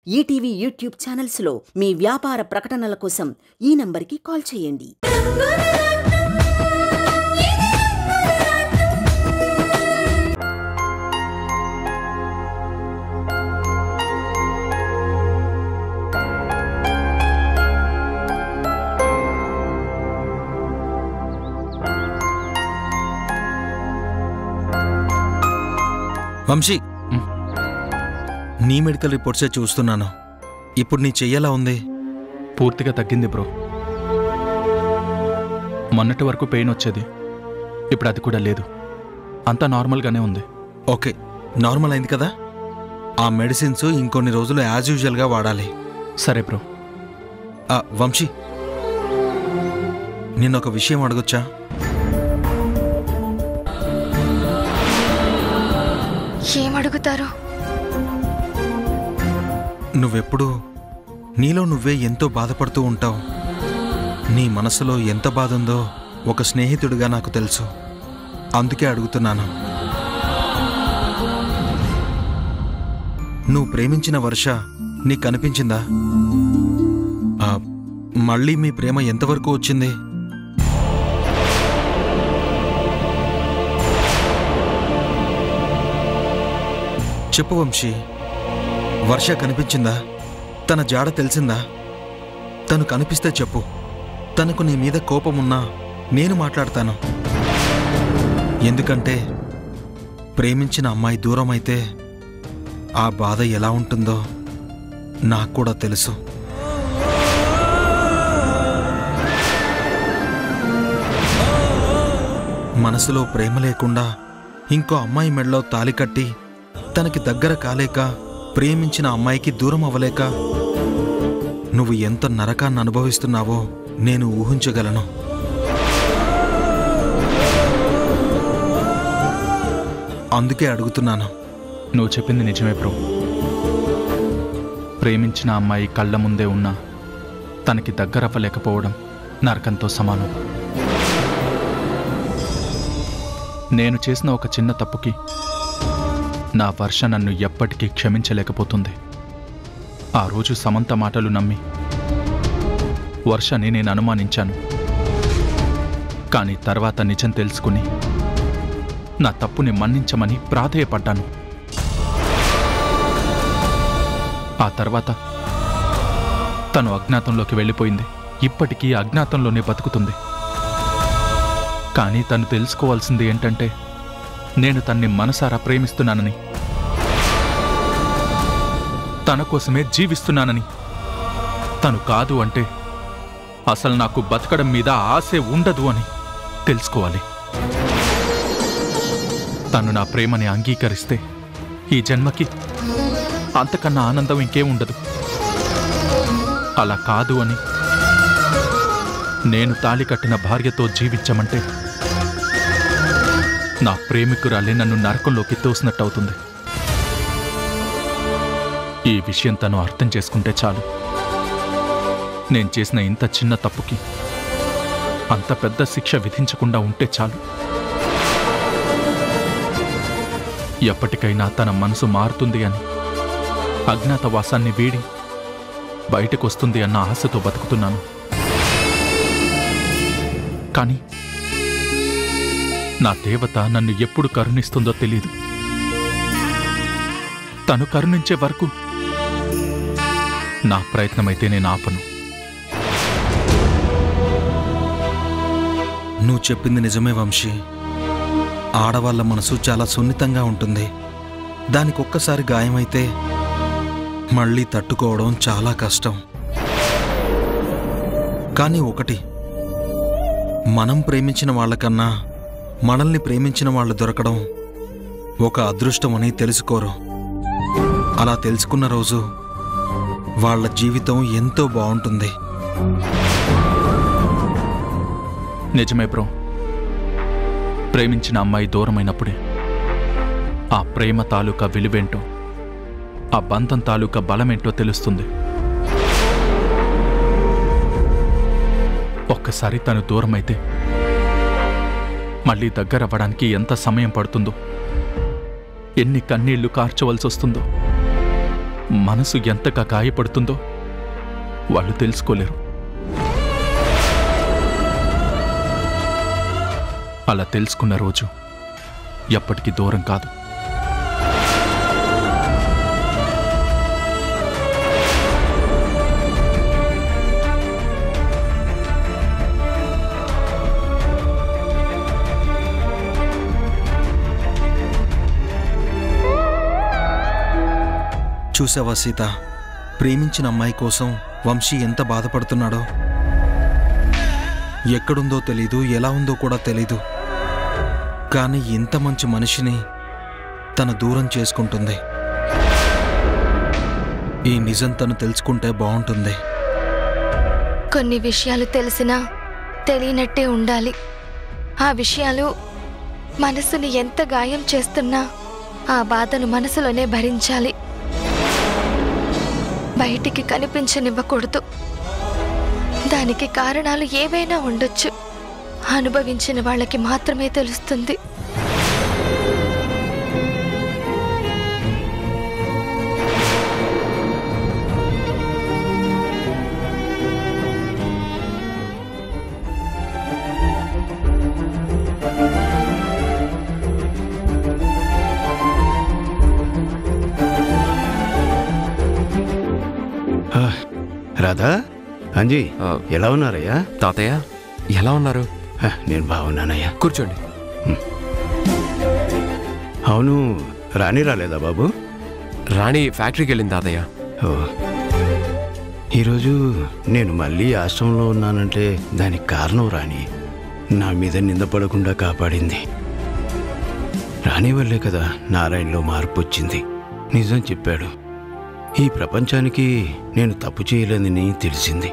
ETV YouTube ఛానల్స్లో మీ వ్యాపార ప్రకటనల కోసం ఈ నంబర్కి కాల్ చేయండి. వంశీ, నీ మెడికల్ రిపోర్ట్సే చూస్తున్నాను. ఇప్పుడు నీ చెయ్యలా ఉంది? పూర్తిగా తగ్గింది బ్రో. మొన్నటి వరకు పెయిన్ వచ్చేది, ఇప్పుడు అది కూడా లేదు. అంతా నార్మల్గానే ఉంది. ఓకే, నార్మల్ అయింది కదా. ఆ మెడిసిన్స్ ఇంకొన్ని రోజులు యాజ్ యూజువల్గా వాడాలి. సరే బ్రో. వంశీ, నిన్నొక విషయం అడగొచ్చా? ఏమడుగుతారు? నువ్వెప్పుడు నీలో నువ్వే ఎంతో బాధపడుతూ ఉంటావు. నీ మనసులో ఎంత బాధ ఉందో ఒక స్నేహితుడిగా నాకు తెలుసు. అందుకే అడుగుతున్నాను. నువ్వు ప్రేమించిన వర్ష నీకు కనిపించిందా? మళ్ళీ మీ ప్రేమ ఎంతవరకు వచ్చింది? చెప్పు వంశీ, వర్ష కనిపించిందా? తన జాడ తెలిసిందా? తను కనిపిస్తే చెప్పు. తనకు నీ మీద కోపమున్నా నేను మాట్లాడతాను. ఎందుకంటే ప్రేమించిన అమ్మాయి దూరం అయితే ఆ బాధ ఎలా ఉంటుందో నాకు కూడా తెలుసు. మనసులో ప్రేమ లేకుండా ఇంకో అమ్మాయి మెడలో తాళి కట్టి తనకి దగ్గర కాలేక, ప్రేమించిన అమ్మాయికి దూరం అవ్వలేక నువ్వు ఎంత నరకాన్ని అనుభవిస్తున్నావో నేను ఊహించగలను. అందుకే అడుగుతున్నాను. నువ్వు చెప్పింది నిజమే బ్రో. ప్రేమించిన అమ్మాయి కళ్ళ ముందే ఉన్నా తనకి దగ్గరవ్వలేకపోవడం నరకంతో సమానం. నేను చేసిన ఒక చిన్న తప్పుకి నా వర్ష నన్ను ఎప్పటికీ క్షమించలేకపోతుంది. ఆ రోజు సమంత మాటలు నమ్మి వర్షని నేను అనుమానించాను. కానీ తర్వాత నిజం తెలుసుకుని నా తప్పుని మన్నించమని ప్రాధేయపడ్డాను. ఆ తర్వాత తను అజ్ఞాతంలోకి వెళ్ళిపోయింది. ఇప్పటికీ అజ్ఞాతంలోనే బతుకుతుంది. కానీ తను తెలుసుకోవాల్సింది ఏంటంటే నేను తన్ని మనసారా ప్రేమిస్తున్నానని, తన కోసమే జీవిస్తున్నానని. తను కాదు అంటే అసలు నాకు బతకడం మీద ఆశే ఉండదు అని తెలుసుకోవాలి. తను నా ప్రేమని అంగీకరిస్తే ఈ జన్మకి అంతకన్నా ఆనందం ఇంకేముండదు. అలా కాదు అని నేను తాళి కట్టిన భార్యతో జీవించమంటే నా ప్రేమికురాలే నన్ను నరకంలోకి తోసినట్టవుతుంది. ఈ విషయం తను అర్థం చేసుకుంటే చాలు. నేను చేసిన ఇంత చిన్న తప్పుకి అంత పెద్ద శిక్ష విధించకుండా ఉంటే చాలు. ఎప్పటికైనా తన మనసు మారుతుంది అని, అజ్ఞాతవాసాన్ని వీడి బయటకొస్తుంది అన్న ఆశతో బతుకుతున్నాను. కానీ నా దేవత నన్ను ఎప్పుడు కరుణిస్తుందో తెలీదు. తను కరుణించే వరకు నా ప్రయత్నమైతే నేను ఆపను. నువ్వు చెప్పింది నిజమే వంశీ. ఆడవాళ్ల మనసు చాలా సున్నితంగా ఉంటుంది. దానికొక్కసారి గాయమైతే మళ్ళీ తట్టుకోవడం చాలా కష్టం. కానీ ఒకటి, మనం ప్రేమించిన వాళ్ళకన్నా మనల్ని ప్రేమించిన వాళ్ళు దొరకడం ఒక అదృష్టమని తెలుసుకోరు. అలా తెలుసుకున్న రోజు వాళ్ళ జీవితం ఎంతో బాగుంటుంది. నిజమే బ్రో. ప్రేమించిన అమ్మాయి దూరమైనప్పుడే ఆ ప్రేమ తాలూకా విలువేంటో, ఆ బంధం తాలూకా బలమేంటో తెలుస్తుంది. ఒక్కసారి తను దూరమైతే మళ్ళీ దగ్గరవ్వడానికి ఎంత సమయం పడుతుందో, ఎన్ని కన్నీళ్లు కార్చవలసి వస్తుందో మనసు ఎంతగా గాయపడుతుందో వాళ్ళు తెలుసుకోలేరు. అలా తెలుసుకున్న రోజు ఎప్పటికీ దూరం కాదు. చూసావా సీత, ప్రేమించిన అమ్మాయి కోసం వంశీ ఎంత బాధపడుతున్నాడో. ఎక్కడుందో తెలీదు, ఎలా ఉందో కూడా తెలీదు. కానీ ఇంత మంచి మనిషిని తన దూరం చేసుకుంటుంది. ఈ నిజం తను తెలుసుకుంటే బాగుంటుంది. కొన్ని విషయాలు తెలిసినా తెలియనట్టే ఉండాలి. ఆ విషయాలు మనసుని ఎంత గాయం చేస్తున్నా ఆ బాధను మనసులోనే భరించాలి. బయటికి కనిపించనివ్వకూడదు. దానికి కారణాలు ఏవైనా ఉండొచ్చు. అనుభవించిన వాళ్ళకి మాత్రమే తెలుస్తుంది. రాధా, అంజీ, ఎలా ఉన్నారయ్యా? తాతయ్య ఎలా ఉన్నారు? నేను బాగున్నానయ్యా. కూర్చోండి. అవును, రాణి రాలేదా బాబు? రాణి ఫ్యాక్టరీకి వెళ్ళింది తాతయ్య. ఓ, ఈరోజు నేను మళ్ళీ ఆశ్రమంలో ఉన్నానంటే దానికి కారణం రాణి నా మీద నిందపడకుండా కాపాడింది. రాణి వల్లే కదా నారాయణలో మార్పు వచ్చింది. నిజం చెప్పాడు. ఈ ప్రపంచానికి నేను తప్పు చేయలేదని తెలిసింది.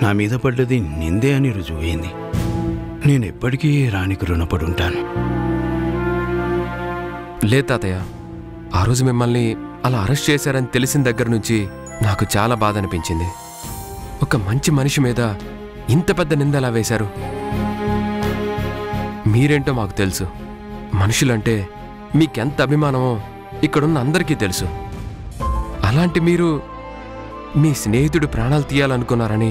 నా మీద పడ్డది నిందే అని రుజువైంది. నేను ఎప్పటికీ రాణికి రుణపడి ఉంటాను. లేదు తాతయ్య, ఆ రోజు మిమ్మల్ని అలా అరెస్ట్ చేశారని తెలిసిన దగ్గర నుంచి నాకు చాలా బాధ అనిపించింది. ఒక మంచి మనిషి మీద ఇంత పెద్ద నింద ఎలా వేశారు? మీరేంటో మాకు తెలుసు. మనుషులంటే మీకెంత అభిమానమో ఇక్కడున్న అందరికీ తెలుసు. అలాంటి మీరు మీ స్నేహితుడు ప్రాణాలు తీయాలనుకున్నారని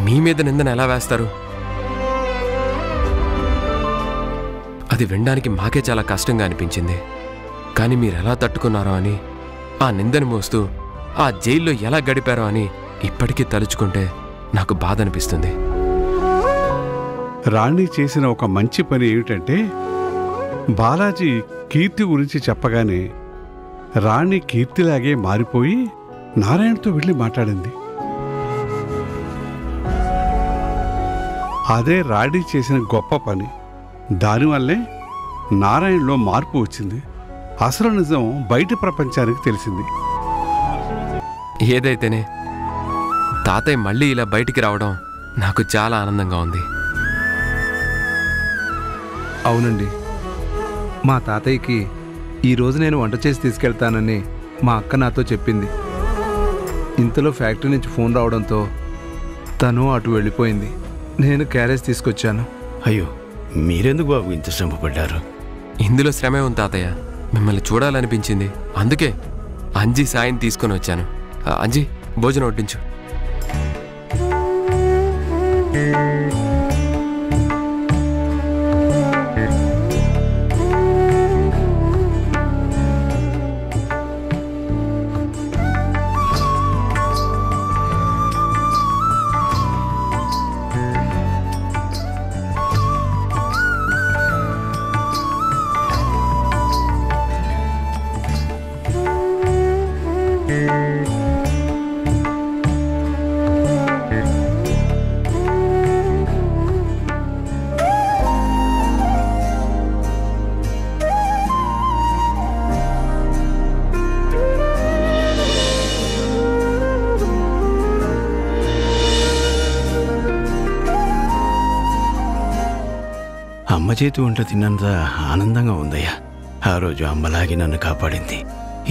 మీ మీద నిందను ఎలా వేస్తారు? అది వినడానికి మాకే చాలా కష్టంగా అనిపించింది. కానీ మీరెలా తట్టుకున్నారో అని, ఆ నిందను మోస్తూ ఆ జైల్లో ఎలా గడిపారో అని ఇప్పటికీ తలుచుకుంటే నాకు బాధ అనిపిస్తుంది. రాణి చేసిన ఒక మంచి పని ఏమిటంటే, బాలాజీ కీర్తి గురించి చెప్పగానే రాణి కీర్తిలాగే మారిపోయి నారాయణతో వెళ్ళి మాట్లాడింది. అదే రాణి చేసిన గొప్ప పని. దానివల్లే నారాయణలో మార్పు వచ్చింది. అసలు నిజం బయట ప్రపంచానికి తెలిసింది. ఏదైతేనే తాతయ్య మళ్ళీ ఇలా బయటికి రావడం నాకు చాలా ఆనందంగా ఉంది. అవునండి, మా తాతయ్యకి ఈరోజు నేను వంట చేసి తీసుకెళ్తానని మా అక్క నాతో చెప్పింది. ఇంతలో ఫ్యాక్టరీ నుంచి ఫోన్ రావడంతో తను అటు వెళ్ళిపోయింది. నేను క్యారేజ్ తీసుకొచ్చాను. అయ్యో, మీరెందుకు బాబు ఇంత శ్రమపడ్డారు? ఇందులో శ్రమే ఉంది తాతయ్య. మిమ్మల్ని చూడాలనిపించింది, అందుకే అంజీ సాయం తీసుకొని వచ్చాను. అంజీ, భోజనం వడ్డించు. అమ్మ చేతి వంట తిన్నంత ఆనందంగా ఉందయ్యా. ఆ రోజు అమ్మలాగి నన్ను కాపాడింది.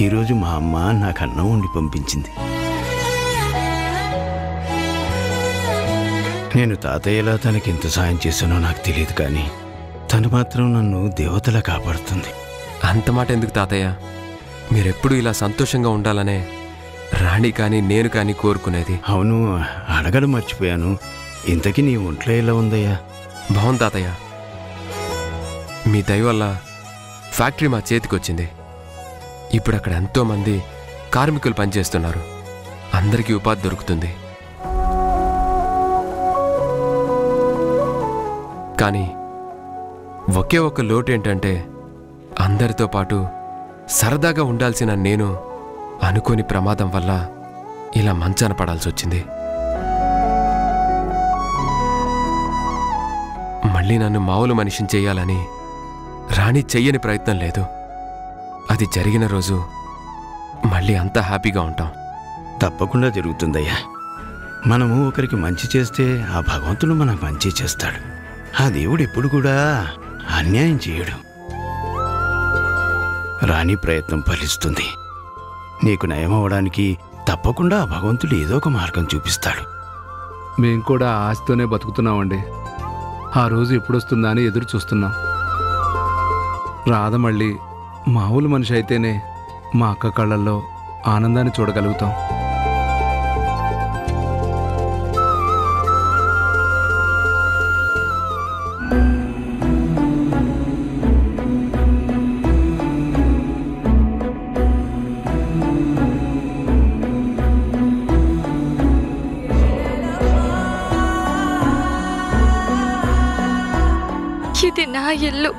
ఈరోజు మా అమ్మ నాకు అన్నం వండి పంపించింది. నేను తాతయ్యలా తనకింత సాయం చేశానో నాకు తెలియదు, కానీ తను మాత్రం నన్ను దేవతలా కాపాడుతుంది. అంత మాట ఎందుకు తాతయ్య? మీరెప్పుడూ ఇలా సంతోషంగా ఉండాలనే రాణి కానీ నేను కానీ కోరుకునేది. అవును, అడగడం మర్చిపోయాను. ఇంతకీ నీ ఒంట్లో ఎలా ఉందయ్యా? బాగుంది తాతయ్య. మీ దయ వల్ల ఫ్యాక్టరీ మా చేతికొచ్చింది. ఇప్పుడు అక్కడ ఎంతోమంది కార్మికులు పనిచేస్తున్నారు. అందరికీ ఉపాధి దొరుకుతుంది. కానీ ఒకే ఒక లోటు ఏంటంటే, అందరితో పాటు సరదాగా ఉండాల్సిన నేను అనుకోని ప్రమాదం వల్ల ఇలా మంచాన పడాల్సి వచ్చింది. మళ్ళీ నన్ను మామూలు మనిషిని చెయ్యాలని రాణి చెయ్యని ప్రయత్నం లేదు. అది జరిగిన రోజు మళ్ళీ అంతా హ్యాపీగా ఉంటాం. తప్పకుండా జరుగుతుందయ్యా. మనము ఒకరికి మంచి చేస్తే ఆ భగవంతుడు మనకు మంచి చేస్తాడు. ఆ దేవుడు ఎప్పుడు కూడా అన్యాయం చేయడు. రాణి ప్రయత్నం ఫలిస్తుంది. నీకు నయం అవడానికి తప్పకుండా ఆ భగవంతుడు ఏదో ఒక మార్గం చూపిస్తాడు. మేం కూడా ఆశతోనే బతుకుతున్నామండి. ఆ రోజు ఎప్పుడొస్తుందా అని ఎదురు చూస్తున్నాం. రాధ మళ్ళీ మామూలు మనిషి అయితేనే మా అక్క కళ్ళల్లో ఆనందాన్ని చూడగలుగుతాం. ఇది నా ఇల్లు.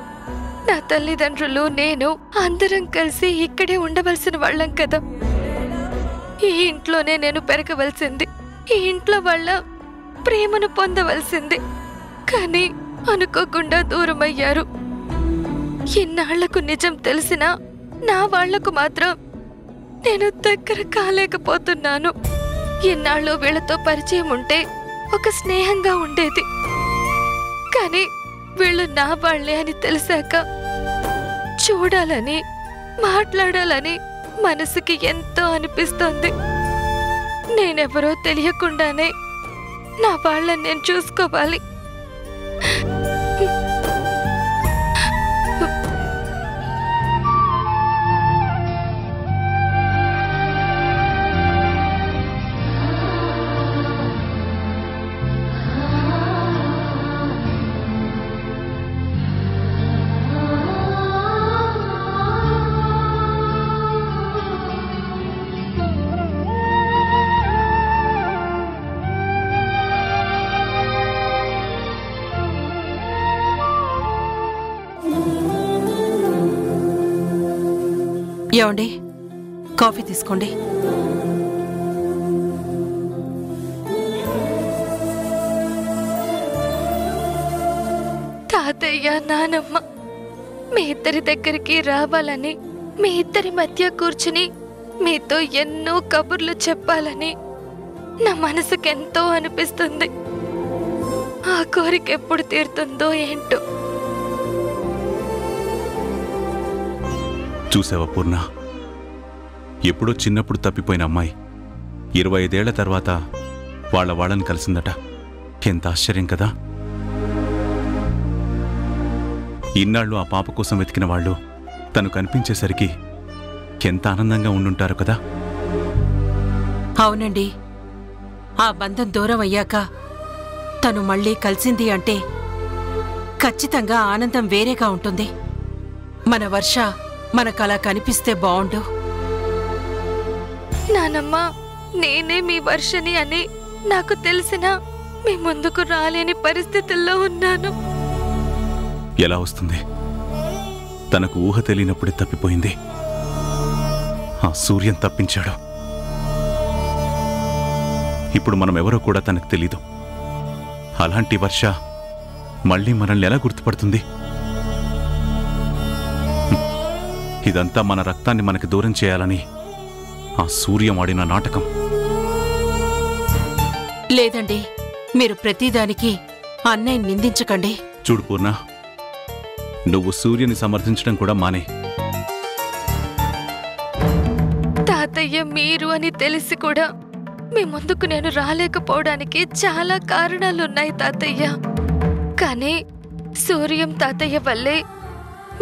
నా తల్లిదండ్రులు, నేను అందరం కలిసి ఇక్కడే ఉండవలసిన వాళ్ళం కదా. ఈ ఇంట్లోనే నేను పెరగవలసింది, ఈ ఇంట్లో వాళ్ళ ప్రేమను పొందవలసింది. కానీ అనుకోకుండా దూరమయ్యారు. ఇన్నాళ్లకు నిజం తెలిసినా నా వాళ్లకు మాత్రం నేను దగ్గర కాలేకపోతున్నాను. ఇన్నాళ్ళు వీళ్లతో పరిచయం ఉంటే ఒక స్నేహంగా ఉండేది. కానీ వీళ్ళు నా వాళ్లే అని తెలిసాక చూడాలని, మాట్లాడాలని మనసుకి ఎంతో అనిపిస్తోంది. నేనెవరో తెలియకుండానే నా వాళ్ళని నేను చూసుకోవాలి. ఏమండి, కాఫీ తీసుకోండి. తాతయ్య, నానమ్మ మీ ఇద్దరి దగ్గరికి రావాలని, మీ ఇద్దరి మధ్య కూర్చుని మీతో ఎన్నో కబుర్లు చెప్పాలని నా మనసుకెంతో అనిపిస్తుంది. ఆ కోరిక ఎప్పుడు తీరుతుందో ఏంటో. చూసావా పూర్ణ, ఎప్పుడో చిన్నప్పుడు తప్పిపోయిన అమ్మాయి 25 ఏళ్ల తర్వాత వాళ్ళని కలిసిందట. ఎంత ఆశ్చర్యం కదా. ఇన్నాళ్ళు ఆ పాప కోసం వెతికిన వాళ్ళు తను కనిపించేసరికి ఎంత ఆనందంగా ఉండుంటారు కదా. అవునండి, ఆ బంధం దూరం అయ్యాక తను మళ్ళీ కలిసింది అంటే ఖచ్చితంగా ఆనందం వేరేగా ఉంటుంది. మన వర్ష మనకలా కనిపిస్తే బావుండు. నానమ్మ, నేనే మీ వర్షని అని నాకు తెలిసినా మీ ముందుకు రాలేని పరిస్థితుల్లో ఉన్నాను. ఎలా వస్తుంది? తనకు ఊహ తెలియనప్పుడే తప్పిపోయింది. ఆ సూర్యం తప్పించాడు. ఇప్పుడు మనమెవరో కూడా తనకు తెలీదు. అలాంటి వర్ష మళ్ళీ మనల్ని ఎలా గుర్తుపడుతుంది? ఇదంతా మన రక్తాన్ని మనకి దూరం చేయాలని ఆ సూర్యం ఆడిన నాటకం. లేదండి, మీరు ప్రతిదానికి అన్నయ్య నిందించకండి. చూడు పూర్ణ, నువ్వు సూర్యుని సమర్థించడం కూడా మానే. తాతయ్య మీరు అని తెలిసి కూడా మీ ముందుకు నేను రాలేకపోవడానికి చాలా కారణాలున్నాయి తాతయ్య. కానీ సూర్యం తాతయ్య వల్లే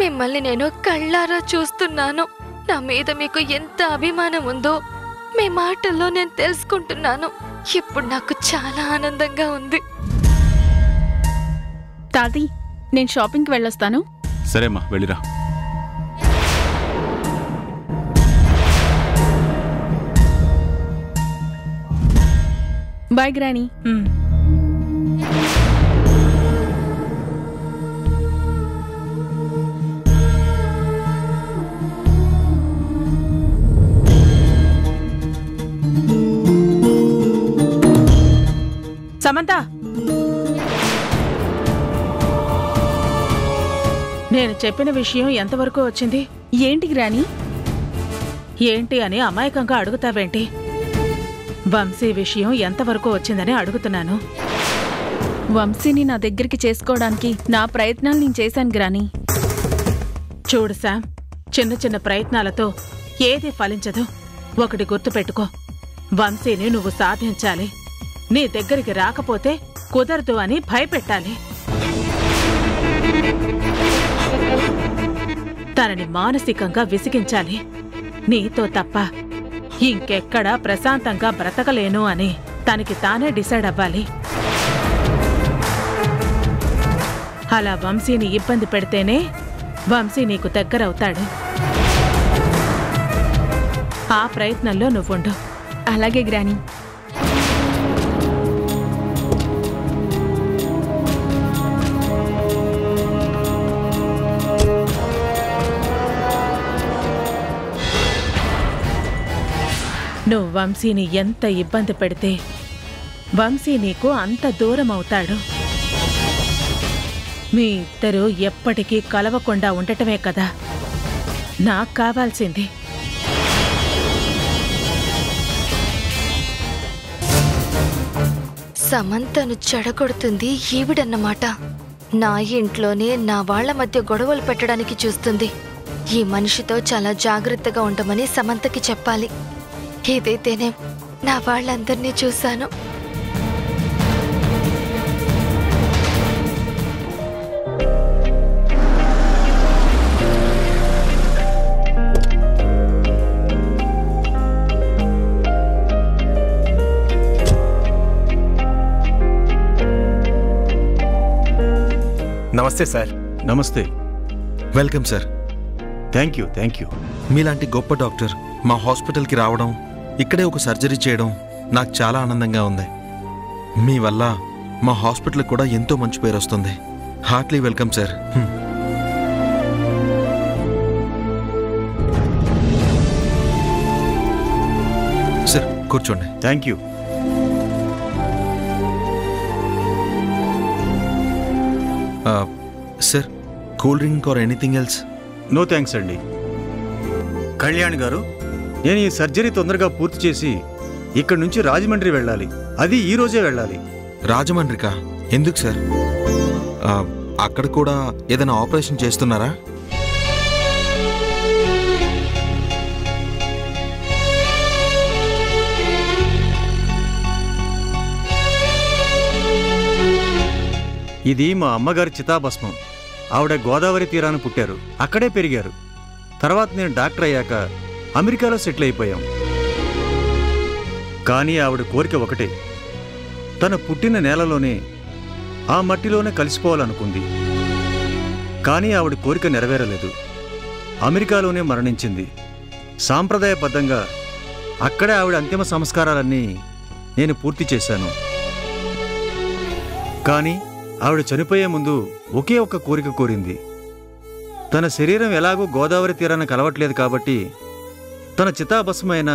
మిమ్మల్ని నేను కళ్ళారా చూస్తున్నాను. నా మీద మీకు ఎంత అభిమానం ఉందో మీ మాటల్లో నేను తెలుసుకుంటున్నాను. ఇప్పుడు నాకు చాలా ఆనందంగా ఉంది. తాతీ, నేను షాపింగ్కి వెళ్ళొస్తాను. సరేమ్మా, వెళ్ళిరా. బాయ్ గ్రాని. సమంత, నేను చెప్పిన విషయం ఎంతవరకు వచ్చింది? ఏంటి గ్రాని? ఏంటి అని అమాయకంగా అడుగుతావేంటి? వంశీ విషయం ఎంతవరకు వచ్చిందని అడుగుతున్నాను. వంశీని నా దగ్గరికి చేసుకోవడానికి నా ప్రయత్నాలు నేను చేశాను గ్రాని. చూడు శామ్, చిన్న చిన్న ప్రయత్నాలతో ఏది ఫలించదు. ఒకటి గుర్తుపెట్టుకో, వంశీని నువ్వు సాధించాలి. నీ దగ్గరికి రాకపోతే కుదరదు అని భయపెట్టాలి. తనని మానసికంగా విసిగించాలి. నీతో తప్ప ఇంకెక్కడా ప్రశాంతంగా బ్రతకలేను అని తనకి తానే డిసైడ్ అవ్వాలి. అలా వంశీని ఇబ్బంది పెడితేనే వంశీ నీకు దగ్గరవుతాడు. ఆ ప్రయత్నంలో నువ్వుండు. అలాగే గ్రాని. నువ్వు వంశీని ఎంత ఇబ్బంది పెడితే వంశీ నీకు అంత దూరం అవుతాడు. మీ ఇద్దరూ ఎప్పటికీ కలవకుండా ఉండటమే కదా నాకు కావాల్సింది. సమంతను చెడగొడుతుంది ఈవిడన్నమాట. నా ఇంట్లోనే నా వాళ్ల మధ్య గొడవలు పెట్టడానికి చూస్తుంది. ఈ మనిషితో చాలా జాగ్రత్తగా ఉండమని సమంతకి చెప్పాలి. ఏదైతేనే నా వాళ్ళందరినీ చూశాను. నమస్తే సార్. నమస్తే. Welcome sir. Thank you. మీలాంటి గొప్ప డాక్టర్ మా హాస్పిటల్కి రావడం, ఇక్కడే ఒక సర్జరీ చేయడం నాకు చాలా ఆనందంగా ఉంది. మీ వల్ల మా హాస్పిటల్కి కూడా ఎంతో మంచి పేరు వస్తుంది. Heartly welcome sir. సార్ కూర్చోండి. Thank you. Sir, cool drink or anything else? No thanks అండి. కళ్యాణ్ గారు, నేను ఈ సర్జరీ తొందరగా పూర్తి చేసి ఇక్కడి నుంచి రాజమండ్రి వెళ్ళాలి. అది ఈ రోజే వెళ్ళాలి. రాజమండ్రికా? ఎందుకు సార్? అక్కడ కూడా ఏదైనా ఆపరేషన్ చేస్తున్నారా? ఇది మా అమ్మగారి చితాభస్మం. ఆవిడ గోదావరి తీరాన పుట్టారు, అక్కడే పెరిగారు. తర్వాత నేను డాక్టర్ అయ్యాక అమెరికాలో సెటిల్ అయిపోయాం. కానీ ఆవిడ కోరిక ఒకటే, తన పుట్టిన నేలలోనే ఆ మట్టిలోనే కలిసిపోవాలనుకుంది. కానీ ఆవిడ కోరిక నెరవేరలేదు. అమెరికాలోనే మరణించింది. సాంప్రదాయబద్ధంగా అక్కడే ఆవిడ అంతిమ సంస్కారాలన్నీ నేను పూర్తి చేశాను. కానీ ఆవిడ చనిపోయే ముందు ఒకే ఒక్క కోరిక కోరింది. తన శరీరం ఎలాగూ గోదావరి తీరాన కలవట్లేదు కాబట్టి తన చితాభస్మైన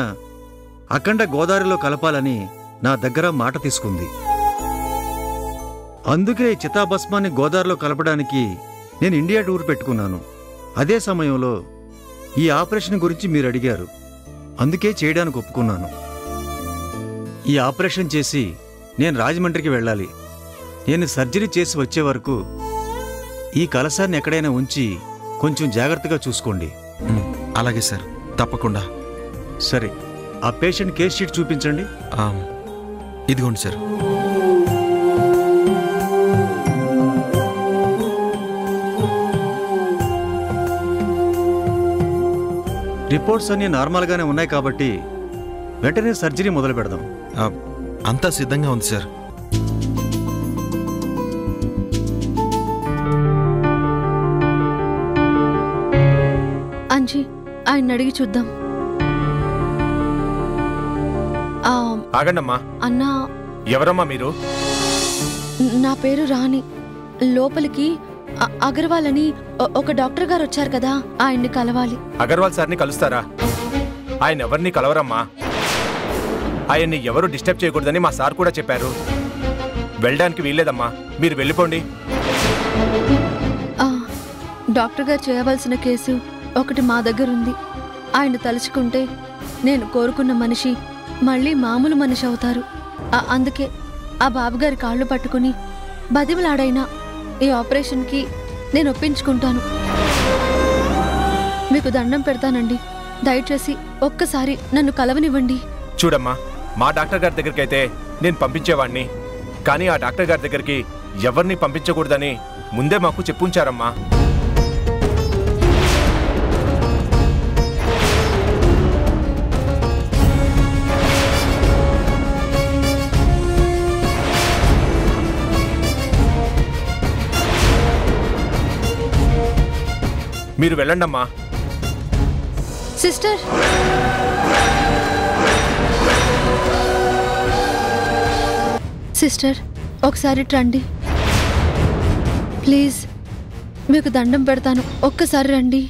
అఖండ గోదావరిలో కలపాలని నా దగ్గర మాట తీసుకుంది. అందుకే చితాభస్మాన్ని గోదావరిలో కలపడానికి నేను ఇండియా టూర్ పెట్టుకున్నాను. అదే సమయంలో ఈ ఆపరేషన్ గురించి మీరు అడిగారు, అందుకే చేయడానికి ఒప్పుకున్నాను. ఈ ఆపరేషన్ చేసి నేను రాజమండ్రికి వెళ్ళాలి. నేను సర్జరీ చేసి వచ్చే వరకు ఈ కలశాన్ని ఎక్కడైనా ఉంచి కొంచెం జాగ్రత్తగా చూసుకోండి. అలాగే సార్, తప్పకుండా. సరే, ఆ పేషెంట్ కేస్ షీట్ చూపించండి. ఇదిగోండి సార్. రిపోర్ట్స్ అన్నీ నార్మల్గానే ఉన్నాయి కాబట్టి వెంటనే సర్జరీ మొదలు పెడదాం. అంతా సిద్ధంగా ఉంది సార్. అంజీ, ఆయన అడిగి చూద్దాం. ఆగండమ్మా. అన్నా. ఎవరమ్మా మీరు? నా పేరు రాణి. లోపలికి అగర్వాల్ అని ఒక డాక్టర్ గారు వచ్చారు కదా, ఆయన్ని కలవాలి. అగర్వాల్ సార్ని కలుస్తారా? ఆయన ఎవరిని కలవరమ్మా. ఆయన్ని ఎవరు డిస్టర్బ్ చేయకూడదని మా సార్ కూడా చెప్పారు. వెళ్ళడానికి వీల్లేదమ్మా, మీరు వెళ్ళిపోండి. డాక్టర్ గారు చేయవలసిన కేసు ఒకటి మా దగ్గర ఉంది. ఆయన తలుచుకుంటే నేను కోరుకున్న మనిషి మళ్ళీ మామూలు మనిషి అవుతారు. అందుకే ఆ బాబుగారి కాళ్ళు పట్టుకుని బతిమలాడైనా ఈ ఆపరేషన్కి నేను ఒప్పించుకుంటాను. మీకు దండం పెడతానండి, దయచేసి ఒక్కసారి నన్ను కలవనివ్వండి. చూడమ్మా, మా డాక్టర్ గారి దగ్గరికైతే నేను పంపించేవాణ్ణి, కానీ ఆ డాక్టర్ గారి దగ్గరికి ఎవరిని పంపించకూడదని ముందే మాకు చెప్పుంచారమ్మా. మీరు వెళ్ళండమ్మా. సిస్టర్, సిస్టర్ ఒకసారి రండి ప్లీజ్. మీకు దండం పెడతాను, ఒక్కసారి రండి.